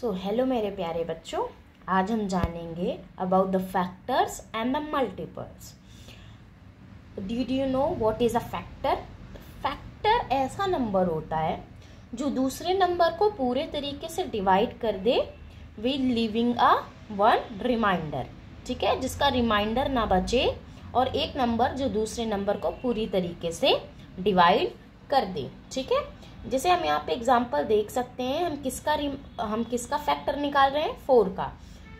So hello मेरे प्यारे बच्चों, आज हम जानेंगे about the factors and the multiples. Did you know what is a factor? Factor ऐसा नंबर होता है जो दूसरे नंबर को पूरे तरीके से डिवाइड कर दे with leaving a one remainder. ठीक है, जिसका रिमाइंडर ना बचे और एक नंबर जो दूसरे नंबर को पूरी तरीके से डिवाइड कर दे। ठीक है, जैसे हम यहाँ पे एग्जांपल देख सकते हैं, हम किसका फैक्टर निकाल रहे हैं? 4 का।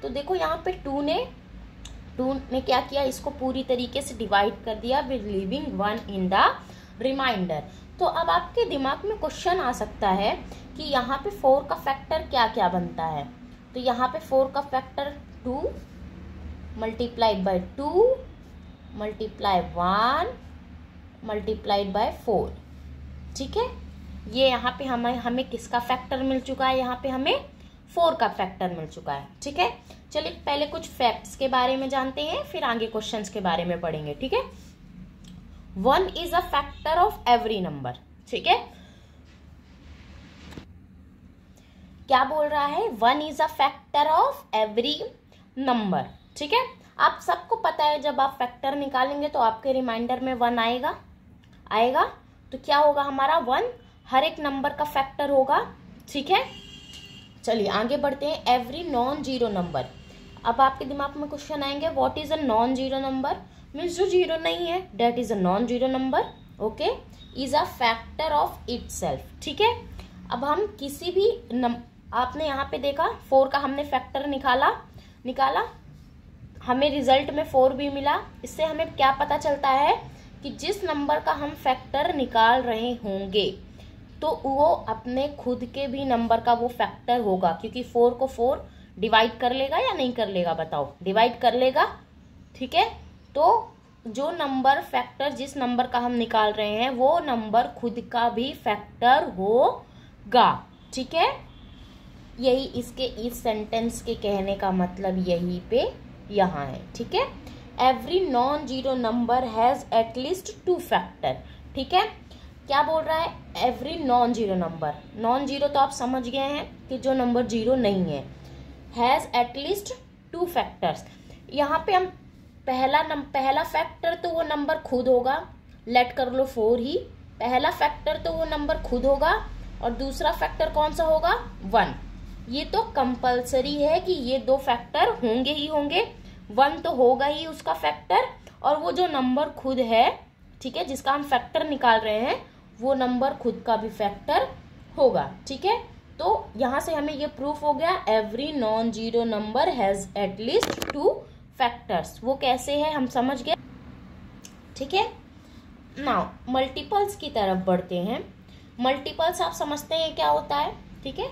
तो देखो यहाँ पे 2 ने क्या किया, इसको पूरी तरीके से डिवाइड कर दिया with leaving 1 in the remainder. तो अब आपके दिमाग में क्वेश्चन आ सकता है कि यहाँ पे 4 का फैक्टर क्या क्या बनता है। तो यहाँ पे 4 का factor 2 multiplied by 2 multiply 1 multiplied by 4। ठीक है, ये यहाँ पे हमें किसका फैक्टर मिल चुका है? यहाँ पे हमें 4 का फैक्टर मिल चुका है। ठीक है, चलिए पहले कुछ फैक्ट्स के बारे में जानते हैं, फिर आगे क्वेश्चंस के बारे में पढ़ेंगे। ठीक है, 1 is a factor of every number. ठीक है, क्या बोल रहा है? 1 is a factor of every number. ठीक है, आप सबको पता है जब आप फैक्टर निकालेंगे तो आपके रिमाइंडर में 1 आएगा। तो क्या होगा? हमारा 1 हर एक नंबर का फैक्टर होगा। ठीक है, चलिए आगे बढ़ते हैं। Every non zero number. अब आपके दिमाग में क्वेश्चन आएंगे, what is a non zero number? Means जो जीरो नहीं है, that is a non zero number. Okay, is a factor of itself. ठीक है, अब हम किसी भी आपने यहाँ पे देखा 4 का हमने फैक्टर निकाला, हमें रिजल्ट में 4 भी मिला। इससे हमें क्या पता चलता है कि जिस नंबर का हम फैक्टर निकाल रहे होंगे तो वो अपने खुद के भी नंबर का वो फैक्टर होगा, क्योंकि 4 को 4 डिवाइड कर लेगा या नहीं कर लेगा? बताओ, डिवाइड कर लेगा। ठीक है, तो जो नंबर फैक्टर जिस नंबर का हम निकाल रहे हैं वो नंबर खुद का भी फैक्टर होगा। ठीक है, यही इस सेंटेंस के कहने का मतलब यही पे यहाँ है। ठीक है, every non zero number has at least 2 factor. ठीक है, क्या बोल रहा है? Every non zero number. Non zero तो आप समझ गए हैं कि जो नंबर जीरो नहीं है। Has at least 2 factors. यहाँ पे हम पहला फैक्टर तो वो नंबर खुद होगा, लेट कर लो 4 ही। पहला फैक्टर तो वो नंबर खुद होगा और दूसरा फैक्टर कौन सा होगा? 1। ये तो कंपल्सरी है कि ये 2 फैक्टर होंगे ही होंगे। 1 तो होगा ही उसका फैक्टर, और वो जो नंबर खुद है, ठीक है, जिसका हम फैक्टर निकाल रहे हैं, वो नंबर खुद का भी फैक्टर होगा। ठीक है, तो यहां से हमें ये प्रूफ हो गया, every non zero number has at least 2 factors. वो कैसे है हम समझ गए। ठीक है, नाउ मल्टीपल्स की तरफ बढ़ते हैं। मल्टीपल्स आप समझते हैं क्या होता है? ठीक है,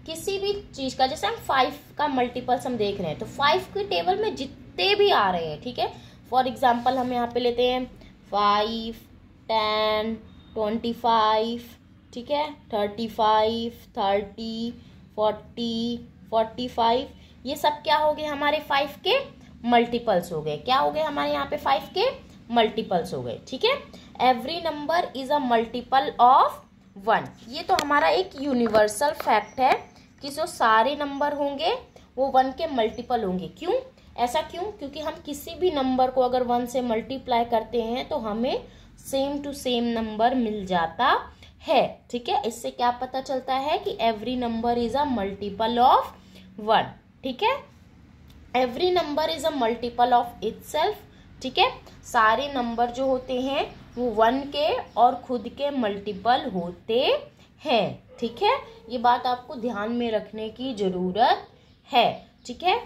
किसी भी चीज का, जैसे हम 5 का मल्टीपल्स हम देख रहे हैं, तो 5 की टेबल में जितने भी आ रहे हैं, ठीक है, फॉर एग्जाम्पल हम यहाँ पे लेते हैं 5, 10, 25, ठीक है, 35, 30, 40, 45। ये सब क्या हो गए? हमारे 5 के मल्टीपल्स हो गए। क्या हो गए? हमारे यहाँ पे 5 के मल्टीपल्स हो गए। ठीक है, every number is a multiple of 1। ये तो हमारा एक यूनिवर्सल फैक्ट है कि जो सारे नंबर होंगे वो 1 के मल्टीपल होंगे। क्यों? ऐसा क्यों? क्योंकि हम किसी भी नंबर को अगर 1 से मल्टीप्लाई करते हैं तो हमें सेम टू सेम नंबर मिल जाता है। ठीक है, इससे क्या पता चलता है कि every number is a multiple of 1। ठीक है, every number is a multiple of itself. ठीक है, सारे नंबर जो होते हैं वो 1 के और खुद के मल्टीपल होते हैं। ठीक है, ये बात आपको ध्यान में रखने की जरूरत है। ठीक है,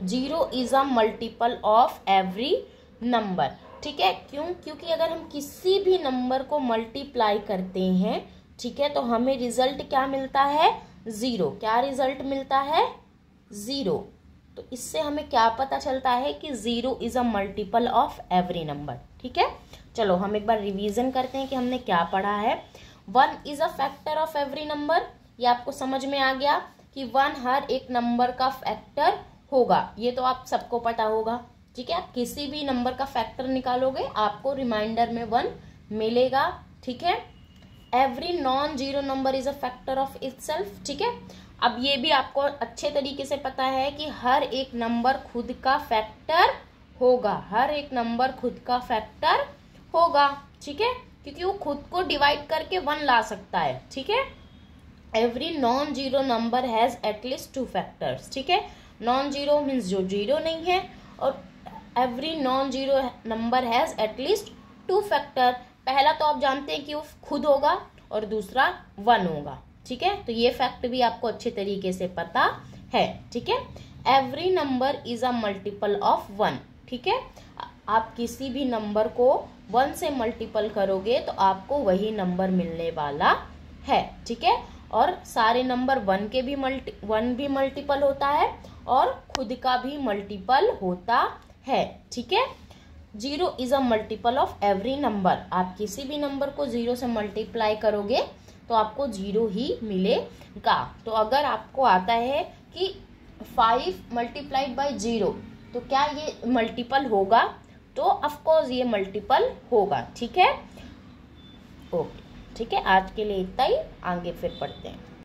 0 is a multiple of every number. ठीक है, क्यों? क्योंकि अगर हम किसी भी नंबर को मल्टीप्लाई करते हैं, ठीक है, तो हमें रिजल्ट क्या मिलता है? 0। क्या रिजल्ट मिलता है? 0। तो इससे हमें क्या पता चलता है कि 0 is a multiple of every number. ठीक है, चलो हम एक बार रिवीजन करते हैं कि हमने क्या पढ़ा है। 1 is a factor of every number. ये आपको समझ में आ गया कि 1 हर एक नंबर का फैक्टर होगा। ये तो आप सबको पता होगा। ठीक है, आप किसी भी नंबर का फैक्टर निकालोगे आपको रिमाइंडर में 1 मिलेगा। ठीक है, every non zero number is a factor of itself, ठीक है। अब ये भी आपको अच्छे तरीके से पता है कि हर एक नंबर खुद का फैक्टर होगा, हर एक नंबर खुद का फैक्टर होगा, ठीक है, क्योंकि वो खुद को डिवाइड करके 1 ला सकता है, ठीक है। Every non zero number has at least 2 factors, ठीक है। नॉन जीरो मीन्स जो जीरो नहीं है, और every non zero number has at least 2 factor. पहला तो आप जानते हैं कि वो खुद होगा और दूसरा 1 होगा, ठीक है। तो ये फैक्ट भी आपको अच्छे तरीके से पता है, ठीक है। Every number is a multiple of 1, ठीक है। आप किसी भी नंबर को 1 से मल्टीपल करोगे तो आपको वही नंबर मिलने वाला है, ठीक है। और सारे नंबर 1 भी मल्टीपल होता है और खुद का भी मल्टीपल होता है, ठीक है। 0 is a multiple of every number. आप किसी भी नंबर को 0 से मल्टीप्लाई करोगे तो आपको 0 ही मिलेगा। तो अगर आपको आता है कि 5 मल्टीप्लाइड बाई 0 तो क्या ये मल्टीपल होगा, तो ऑफकोर्स ये मल्टीपल होगा, ठीक है। ओके, ठीक है, आज के लिए इतना ही, आगे फिर पढ़ते हैं।